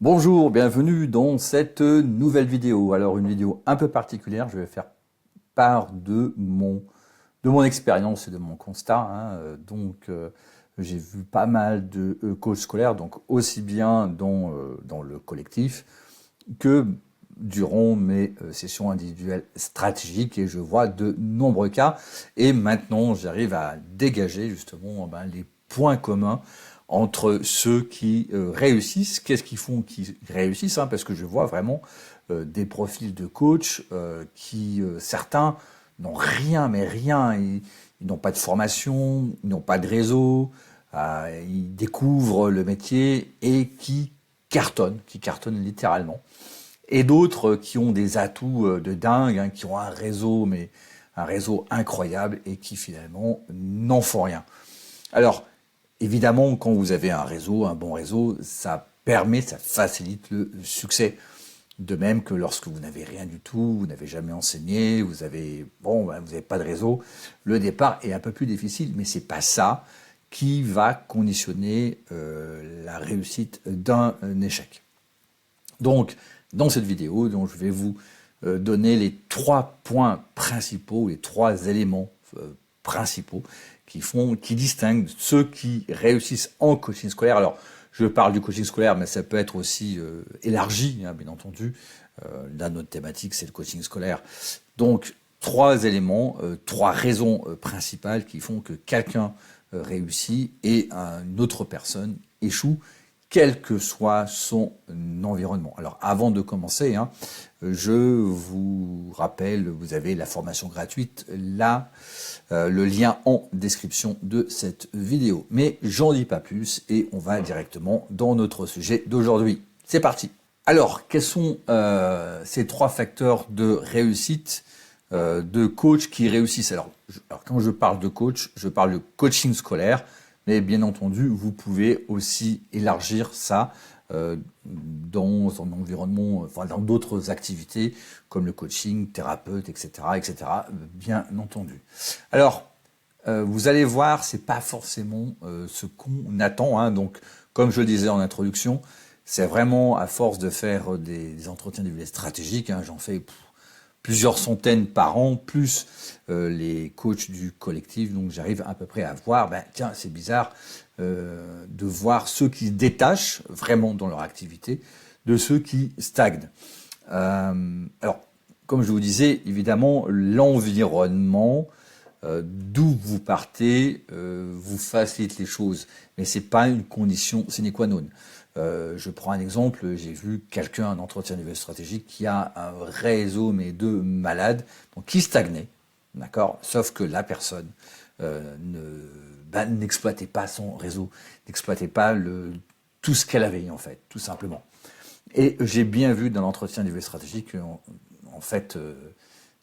Bonjour, bienvenue dans cette nouvelle vidéo. Alors une vidéo un peu particulière, je vais faire part de mon expérience et de mon constat. J'ai vu pas mal de coachs scolaires, donc aussi bien dans le collectif que durant mes sessions individuelles stratégiques, et je vois de nombreux cas. Et maintenant, j'arrive à dégager justement les points communs entre ceux qui réussissent. Qu'est-ce qu'ils font qui réussissent, parce que je vois vraiment des profils de coach qui, certains, n'ont rien, mais rien. Ils n'ont pas de formation, ils n'ont pas de réseau, ils découvrent le métier et qui cartonnent littéralement. Et d'autres qui ont des atouts de dingue, qui ont un réseau, mais un réseau incroyable, et qui finalement n'en font rien. Alors, évidemment, quand vous avez un réseau, un bon réseau, ça facilite le succès. De même que lorsque vous n'avez rien du tout, vous n'avez jamais enseigné, vous n'avez pas de réseau, le départ est un peu plus difficile, mais c'est pas ça qui va conditionner la réussite d'un échec. Donc, dans cette vidéo, je vais vous donner les 3 points principaux, les 3 éléments principaux qui distinguent ceux qui réussissent en coaching scolaire. Alors, je parle du coaching scolaire, mais ça peut être aussi élargi, bien entendu. Là, notre thématique, c'est le coaching scolaire. Donc, 3 éléments, 3 raisons principales qui font que quelqu'un réussit et une autre personne échoue, quel que soit son environnement. Alors, avant de commencer, je vous rappelle, vous avez la formation gratuite, là, le lien en description de cette vidéo. Mais j'en dis pas plus et on va directement dans notre sujet d'aujourd'hui. C'est parti. Alors, quels sont ces 3 facteurs de réussite de coachs qui réussissent? Alors, quand je parle de coach, je parle de coaching scolaire, mais bien entendu, vous pouvez aussi élargir ça dans un environnement, dans d'autres activités comme le coaching, thérapeute, etc., bien entendu. Alors, vous allez voir, c'est pas forcément ce qu'on attend. Donc, comme je le disais en introduction, c'est vraiment à force de faire des entretiens individuels stratégiques. J'en fais plusieurs centaines par an, plus les coachs du collectif. Donc j'arrive à peu près à voir, tiens, c'est bizarre de voir ceux qui se détachent vraiment dans leur activité de ceux qui stagnent. Alors, comme je vous disais, évidemment, l'environnement d'où vous partez vous facilite les choses, mais c'est pas une condition sine qua non. Je prends un exemple, j'ai vu quelqu'un, un entretien individuel stratégique, qui a un réseau, mais de malades, donc qui stagnait, d'accord, sauf que la personne n'exploitait pas son réseau, n'exploitait pas tout ce qu'elle avait, en fait, tout simplement. Et j'ai bien vu dans l'entretien individuel stratégique, en fait,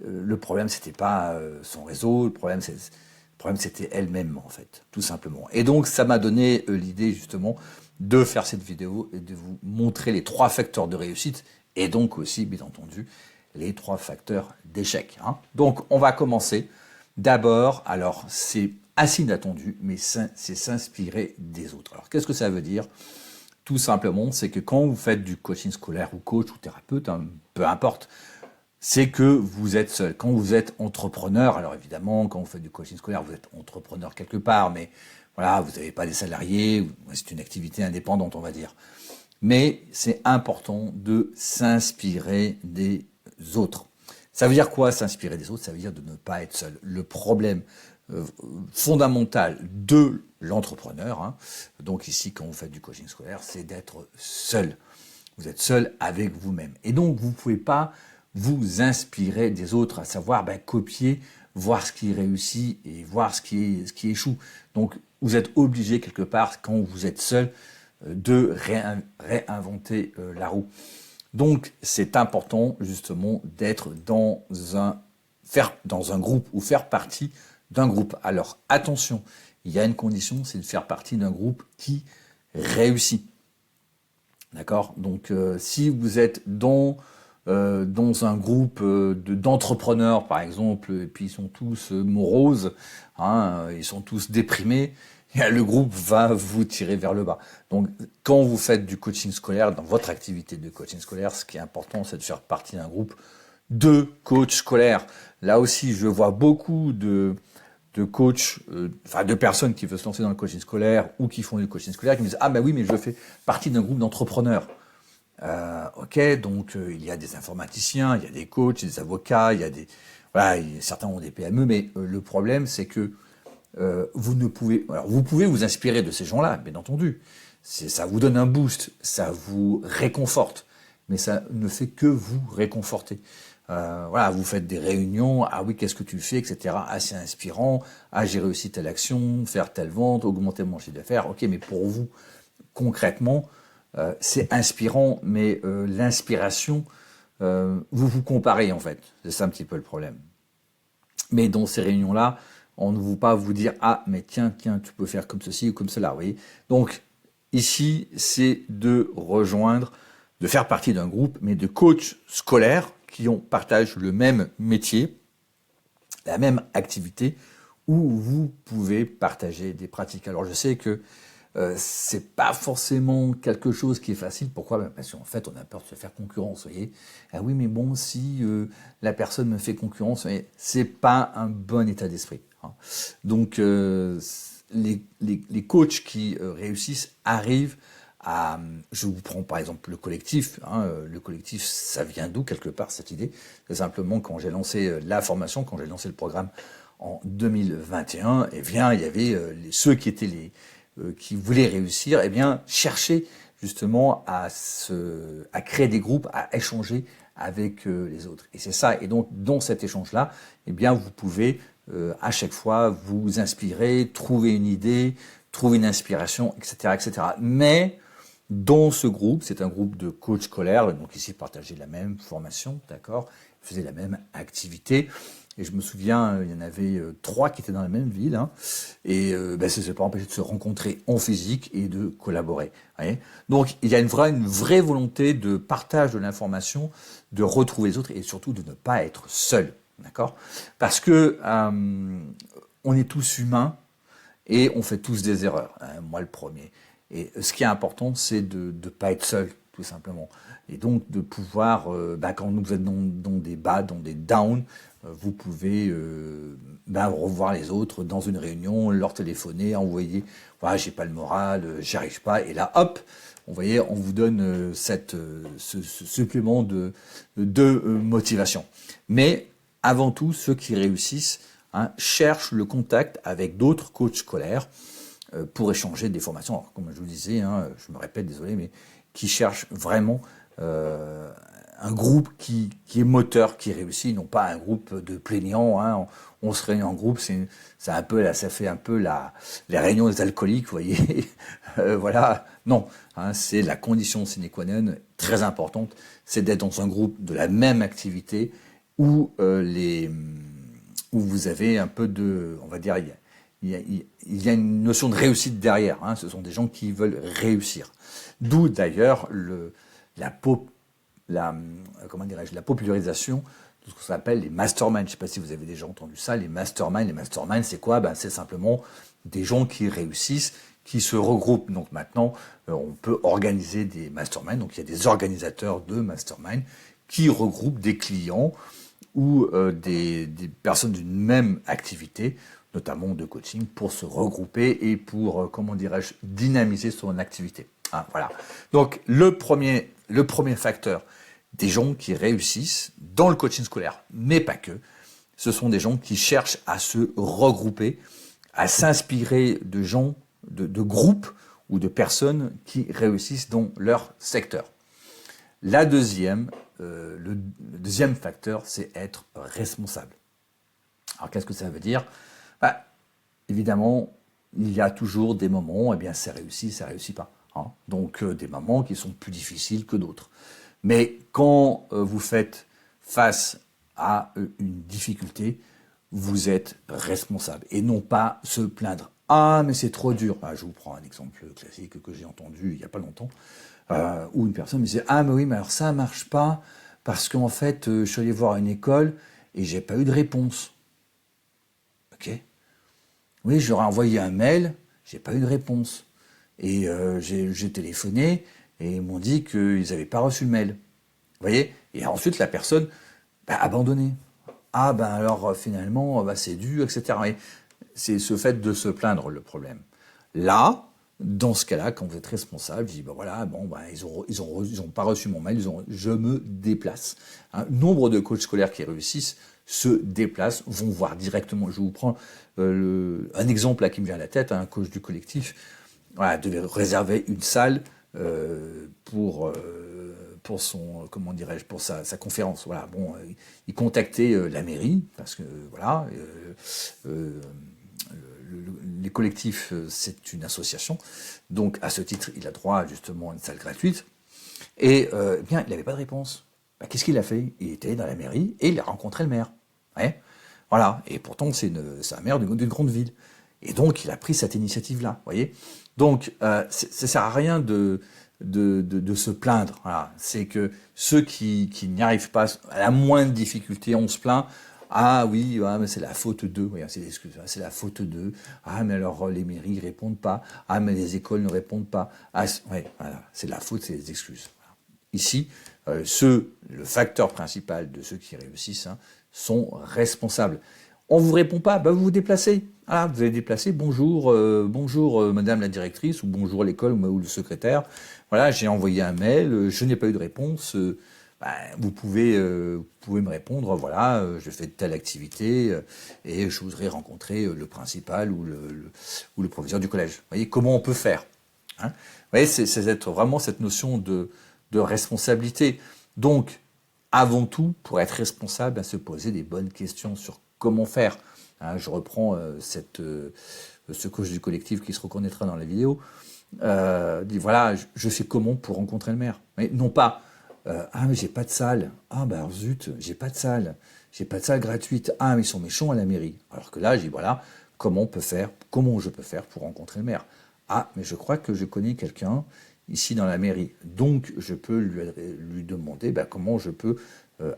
le problème, c'était pas son réseau, le problème, c'était elle-même, en fait, tout simplement. Et donc, ça m'a donné l'idée, justement, de faire cette vidéo et de vous montrer les 3 facteurs de réussite et donc aussi, bien entendu, les 3 facteurs d'échec. Donc, on va commencer. D'abord, alors, c'est assez inattendu, mais c'est s'inspirer des autres. Alors, qu'est-ce que ça veut dire? Tout simplement, c'est que quand vous faites du coaching scolaire ou coach ou thérapeute, peu importe, c'est que vous êtes seul. Quand vous êtes entrepreneur, alors évidemment, quand vous faites du coaching scolaire, vous êtes entrepreneur quelque part, mais voilà, vous n'avez pas des salariés, c'est une activité indépendante, on va dire. Mais c'est important de s'inspirer des autres. Ça veut dire quoi, s'inspirer des autres? Ça veut dire de ne pas être seul. Le problème fondamental de l'entrepreneur, donc ici, quand vous faites du coaching scolaire, c'est d'être seul. Vous êtes seul avec vous-même. Et donc, vous ne pouvez pas vous inspirer des autres, à savoir copier, voir ce qui réussit et voir ce qui échoue. Donc, vous êtes obligé quelque part, quand vous êtes seul, de réinventer la roue. Donc, c'est important justement d'être dans un groupe ou faire partie d'un groupe. Alors, attention, il y a une condition, c'est de faire partie d'un groupe qui réussit. D'accord? Donc, si vous êtes dans un groupe d'entrepreneurs, par exemple, et puis ils sont tous moroses, ils sont tous déprimés, le groupe va vous tirer vers le bas. Donc, quand vous faites du coaching scolaire, dans votre activité de coaching scolaire, ce qui est important, c'est de faire partie d'un groupe de coachs scolaires. Là aussi, je vois beaucoup de coachs, de personnes qui veulent se lancer dans le coaching scolaire ou qui font du coaching scolaire, qui me disent « Ah ben oui, mais je fais partie d'un groupe d'entrepreneurs. » Ok, donc il y a des informaticiens, il y a des coachs, des avocats, il y a des... Voilà, certains ont des PME, mais le problème, c'est que vous ne pouvez... Alors, vous pouvez vous inspirer de ces gens-là, bien entendu. Ça vous donne un boost, ça vous réconforte, mais ça ne fait que vous réconforter. Voilà, vous faites des réunions, ah oui, qu'est-ce que tu fais, etc. Assez inspirant, ah j'ai réussi telle action, faire telle vente, augmenter mon chiffre d'affaires. Ok, mais pour vous, concrètement, c'est inspirant, mais l'inspiration, vous vous comparez en fait. C'est ça un petit peu le problème. Mais dans ces réunions-là, on ne va pas vous dire « Ah, mais tiens, tu peux faire comme ceci ou comme cela. » Vous voyez. Donc, ici, c'est de rejoindre, de faire partie d'un groupe, mais de coachs scolaires qui partagent le même métier, la même activité, où vous pouvez partager des pratiques. Alors, je sais que c'est pas forcément quelque chose qui est facile. Pourquoi? Parce qu'en fait, on a peur de se faire concurrence, vous voyez. Ah oui, mais bon, si la personne me fait concurrence, c'est pas un bon état d'esprit. Hein. Donc, les coachs qui réussissent arrivent à... Je vous prends par exemple le collectif. Hein, le collectif, ça vient d'où quelque part cette idée? C'est simplement quand j'ai lancé la formation, quand j'ai lancé le programme en 2021, eh bien, il y avait ceux qui étaient qui voulaient réussir, eh bien, chercher justement à créer des groupes, à échanger avec les autres. Et c'est ça. Et donc, dans cet échange-là, eh bien, vous pouvez à chaque fois vous inspirer, trouver une idée, trouver une inspiration, etc., etc. Mais dans ce groupe, c'est un groupe de coachs scolaires, donc ici, partageaient la même formation, d'accord, faisaient la même activité. Et je me souviens, il y en avait 3 qui étaient dans la même ville, hein, et ça ne s'est pas empêché de se rencontrer en physique et de collaborer. Voyez. Donc il y a une vraie volonté de partage de l'information, de retrouver les autres et surtout de ne pas être seul, d'accord? Parce que on est tous humains et on fait tous des erreurs, hein, moi le premier. Et ce qui est important, c'est de ne pas être seul, tout simplement. Et donc de pouvoir, quand vous êtes dans des bas, dans des downs, vous pouvez revoir les autres dans une réunion, leur téléphoner, envoyer, voilà, j'ai pas le moral, j'y arrive pas, et là, hop, vous voyez, on vous donne ce supplément de motivation. Mais avant tout, ceux qui réussissent cherchent le contact avec d'autres coachs scolaires pour échanger des formations. Alors, comme je vous disais, je me répète, désolé, mais qui cherchent vraiment un groupe qui est moteur, qui réussit, non pas un groupe de plaignants. Hein. On se réunit en groupe, ça fait un peu les réunions des alcooliques, vous voyez. Voilà, non, hein, c'est la condition sine qua non très importante, c'est d'être dans un groupe de la même activité où vous avez un peu de, on va dire, il y a une notion de réussite derrière. Hein. Ce sont des gens qui veulent réussir. D'où d'ailleurs la popularisation de ce qu'on appelle les masterminds. Je ne sais pas si vous avez déjà entendu ça, les masterminds. Les masterminds, c'est quoi? C'est simplement des gens qui réussissent, qui se regroupent. Donc maintenant, on peut organiser des masterminds. Donc il y a des organisateurs de masterminds qui regroupent des clients ou des personnes d'une même activité, notamment de coaching, pour se regrouper et pour, dynamiser son activité. Hein, voilà. Donc le premier facteur, des gens qui réussissent dans le coaching scolaire, mais pas que, ce sont des gens qui cherchent à se regrouper, à s'inspirer de gens, de groupes ou de personnes qui réussissent dans leur secteur. Le deuxième facteur, c'est être responsable. Alors qu'est-ce que ça veut dire? Évidemment, il y a toujours des moments, ça réussit pas. Hein. Donc des moments qui sont plus difficiles que d'autres. Mais quand vous faites face à une difficulté, vous êtes responsable et non pas se plaindre. Ah, mais c'est trop dur. Je vous prends un exemple classique que j'ai entendu il n'y a pas longtemps, où une personne me disait « Ah, mais oui, mais alors ça ne marche pas parce qu'en fait, je suis allé voir une école et j'ai pas eu de réponse. » Ok. Oui, j'aurais envoyé un mail, j'ai pas eu de réponse. Et j'ai téléphoné et ils m'ont dit qu'ils n'avaient pas reçu le mail. Vous voyez? Et ensuite, la personne abandonné. Ah ben alors finalement, c'est dû, etc. Et c'est ce fait de se plaindre le problème. Là, dans ce cas-là, quand vous êtes responsable, je dis voilà, ils ont pas reçu mon mail, je me déplace. Nombre de coachs scolaires qui réussissent se déplacent, vont voir directement. Je vous prends un exemple là qui me vient à la tête, un coach du collectif, devait réserver une salle pour son, comment dirais-je, pour sa conférence. Voilà, bon, il contactait la mairie parce que voilà, les collectifs, c'est une association, donc à ce titre, il a droit justement à une salle gratuite. Et bien, il n'avait pas de réponse. Qu'est-ce qu'il a fait? Il était dans la mairie et il a rencontré le maire. Ouais. Voilà. Et pourtant, c'est un maire d'une grande ville. Et donc, il a pris cette initiative-là. Voyez. Donc, ça sert à rien de se plaindre. Voilà. C'est que ceux qui n'y arrivent pas, à la moindre difficulté, on se plaint. Ah oui, mais c'est la faute d'eux. Oui, c'est la faute d'eux. Ah, mais alors les mairies ne répondent pas. Ah, mais les écoles ne répondent pas. Ah, ouais, voilà. C'est la faute, c'est les excuses. Voilà. Ici, le facteur principal de ceux qui réussissent sont responsables. On vous répond pas, vous vous déplacez. Ah, vous allez déplacer. Bonjour, Madame la directrice, ou bonjour l'école ou le secrétaire. Voilà, j'ai envoyé un mail, je n'ai pas eu de réponse. Vous pouvez me répondre, voilà, je fais telle activité et je voudrais rencontrer le principal ou le proviseur du collège. Vous voyez, comment on peut faire? Vous voyez, c'est vraiment cette notion de responsabilité. Donc, avant tout, pour être responsable, se poser des bonnes questions sur comment faire. Je reprends ce coach du collectif qui se reconnaîtra dans la vidéo. Dit voilà, je sais comment pour rencontrer le maire. Mais non pas mais j'ai pas de salle. Ah zut, j'ai pas de salle. J'ai pas de salle gratuite. Ah mais ils sont méchants à la mairie. Alors que là, j'ai voilà, comment je peux faire pour rencontrer le maire? Ah mais je crois que je connais quelqu'un ici dans la mairie. Donc je peux lui demander comment je peux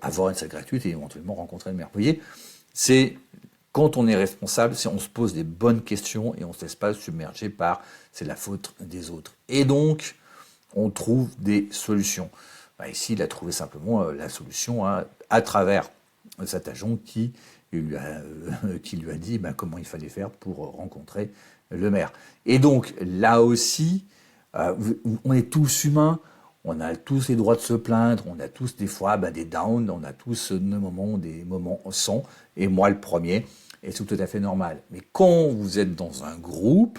avoir une salle gratuite et éventuellement rencontrer le maire. Vous voyez, c'est quand on est responsable, on se pose des bonnes questions et on ne se laisse pas submerger par c'est la faute des autres. Et donc, on trouve des solutions. Ici, il a trouvé simplement la solution à travers cet agent qui lui a dit comment il fallait faire pour rencontrer le maire. Et donc, là aussi, on est tous humains, on a tous les droits de se plaindre, on a tous des fois des downs, on a tous des moments sans, et moi le premier, et c'est tout à fait normal. Mais quand vous êtes dans un groupe,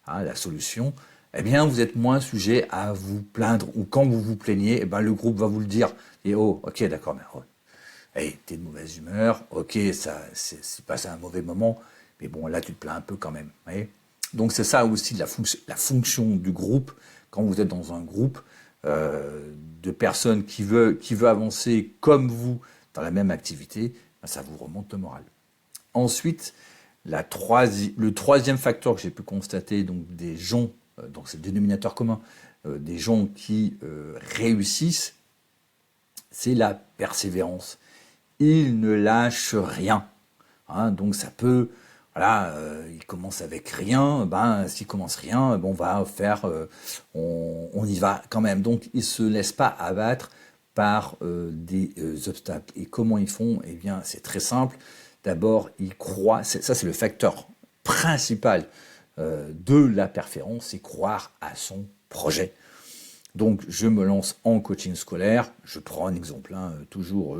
la solution, eh bien, vous êtes moins sujet à vous plaindre, ou quand vous vous plaignez, le groupe va vous le dire. Et ok, d'accord, mais t'es de mauvaise humeur, ok, c'est passé un mauvais moment, mais bon, là, tu te plains un peu quand même. Voyez. Donc, c'est ça aussi la fonction du groupe, quand vous êtes dans un groupe de personnes qui veut avancer comme vous dans la même activité, ça vous remonte le moral. Ensuite, le troisième facteur que j'ai pu constater, donc des gens, donc c'est le dénominateur commun, des gens qui réussissent, c'est la persévérance. Ils ne lâchent rien. Donc ça peut, voilà, ils commencent avec rien, s'ils commencent rien, on va faire, on y va quand même. Donc ils ne se laissent pas abattre par des obstacles. Et comment ils font? Eh bien, c'est très simple. D'abord, ils croient, ça c'est le facteur principal de la persévérance, c'est croire à son projet. Donc, je me lance en coaching scolaire. Je prends un exemple. Toujours,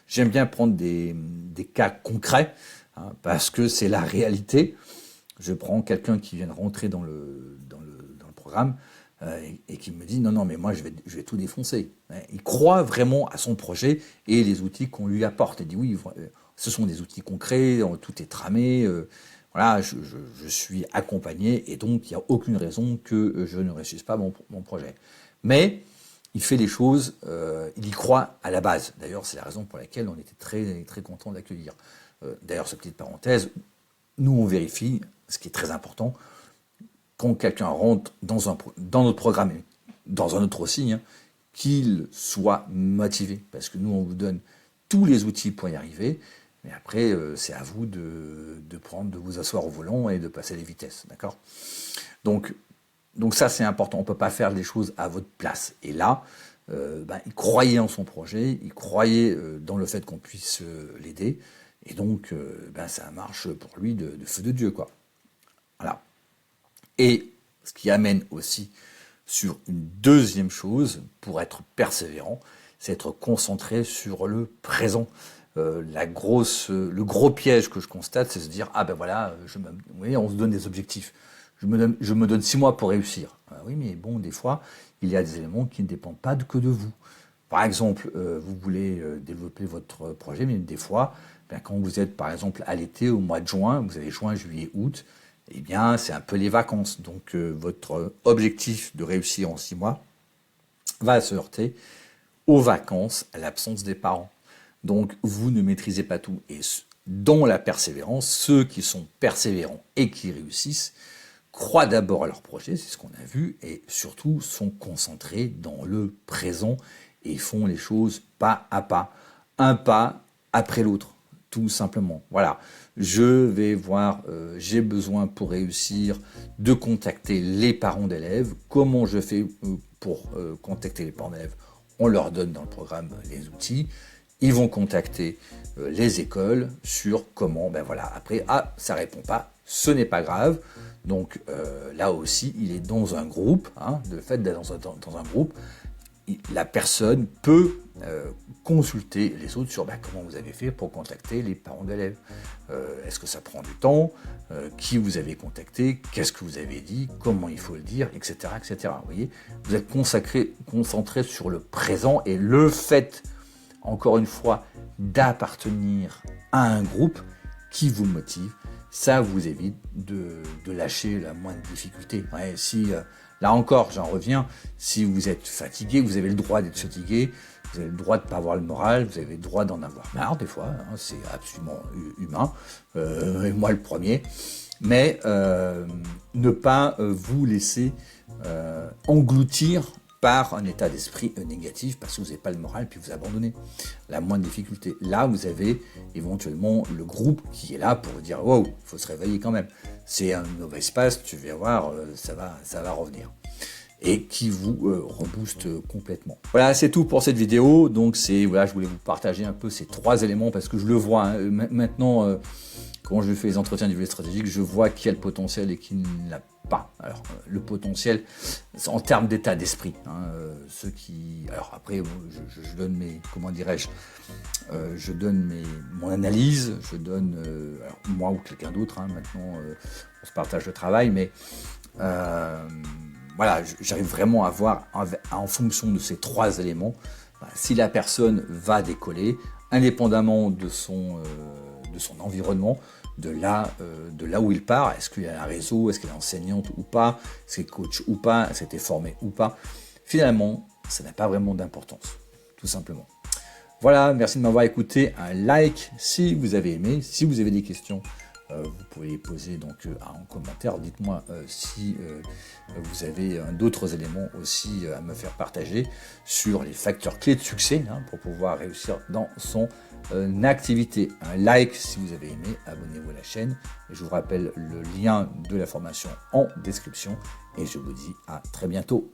j'aime bien prendre des cas concrets parce que c'est la réalité. Je prends quelqu'un qui vient de rentrer dans le programme et qui me dit non, mais moi je vais tout défoncer. Il croit vraiment à son projet et les outils qu'on lui apporte. Il dit oui, ce sont des outils concrets, tout est tramé. Voilà, je suis accompagné et donc il n'y a aucune raison que je ne réussisse pas mon projet. Mais il fait les choses, il y croit à la base. D'ailleurs, c'est la raison pour laquelle on était très, très content de l'accueillir. D'ailleurs, cette petite parenthèse, nous on vérifie, ce qui est très important, quand quelqu'un rentre dans notre programme, dans un autre aussi, qu'il soit motivé. Parce que nous, on vous donne tous les outils pour y arriver. Mais après, c'est à vous de vous asseoir au volant et de passer les vitesses, d'accord? Donc ça, c'est important. On ne peut pas faire les choses à votre place. Et là, il croyait en son projet, il croyait dans le fait qu'on puisse l'aider. Et donc, ça marche pour lui de feu de Dieu, quoi. Voilà. Et ce qui amène aussi sur une deuxième chose, pour être persévérant, c'est être concentré sur le présent. Le gros piège que je constate, c'est se dire, ah ben voilà, vous voyez, on se donne des objectifs. Je me donne 6 mois pour réussir. Oui, mais bon, des fois, il y a des éléments qui ne dépendent pas que de vous. Par exemple, vous voulez développer votre projet, mais des fois, quand vous êtes, par exemple, à l'été, au mois de juin, vous avez juin, juillet, août, eh bien, c'est un peu les vacances. Donc, votre objectif de réussir en 6 mois va se heurter aux vacances, à l'absence des parents. Donc, vous ne maîtrisez pas tout. Et dans la persévérance, ceux qui sont persévérants et qui réussissent croient d'abord à leur projet, c'est ce qu'on a vu, et surtout sont concentrés dans le présent et font les choses pas à pas, un pas après l'autre, tout simplement. Voilà, je vais voir, j'ai besoin pour réussir de contacter les parents d'élèves. Comment je fais pour contacter les parents d'élèves? On leur donne dans le programme les outils. Ils vont contacter les écoles sur comment, après, ça répond pas, ce n'est pas grave. Donc là aussi, il est dans un groupe, le fait d'être dans un groupe, la personne peut consulter les autres sur comment vous avez fait pour contacter les parents d'élèves. Est-ce que ça prend du temps? Qui vous avez contacté? Qu'est-ce que vous avez dit? Comment il faut le dire? Etc. etc. Vous voyez, vous êtes concentré sur le présent et le fait, encore une fois, d'appartenir à un groupe qui vous motive, ça vous évite de lâcher la moindre difficulté. Ouais, là encore, j'en reviens, si vous êtes fatigué, vous avez le droit d'être fatigué, vous avez le droit de ne pas avoir le moral, vous avez le droit d'en avoir marre des fois, c'est absolument humain, et moi le premier, mais ne pas vous laisser engloutir par un état d'esprit négatif parce que vous n'avez pas le moral puis vous abandonnez. La moindre difficulté. Là, vous avez éventuellement le groupe qui est là pour vous dire « Wow, il faut se réveiller quand même. C'est un nouvel espace, tu vas voir, ça va revenir. » Et qui vous rebooste complètement. Voilà, c'est tout pour cette vidéo. Donc, je voulais vous partager un peu ces 3 éléments parce que je le vois maintenant, quand je fais les entretiens du stratégique, je vois qui a le potentiel et qui ne l'a pas. Alors, le potentiel, en termes d'état d'esprit, ceux qui... Alors après, je donne mes... Comment dirais-je je donne mon analyse, je donne... alors, moi ou quelqu'un d'autre, maintenant, on se partage le travail, mais... voilà, j'arrive vraiment à voir, en fonction de ces 3 éléments, si la personne va décoller, indépendamment de son environnement, de là où il part. Est-ce qu'il y a un réseau, est-ce qu'elle est enseignante ou pas, est-ce qu'elle est coach ou pas, est-ce qu'elle est formée ou pas. Finalement, ça n'a pas vraiment d'importance, tout simplement. Voilà, merci de m'avoir écouté. Un like si vous avez aimé. Si vous avez des questions, vous pouvez les poser donc en commentaire. Dites-moi si vous avez d'autres éléments aussi à me faire partager sur les facteurs clés de succès pour pouvoir réussir dans son activité. Un like si vous avez aimé, abonnez-vous à la chaîne. Je vous rappelle le lien de la formation en description et je vous dis à très bientôt.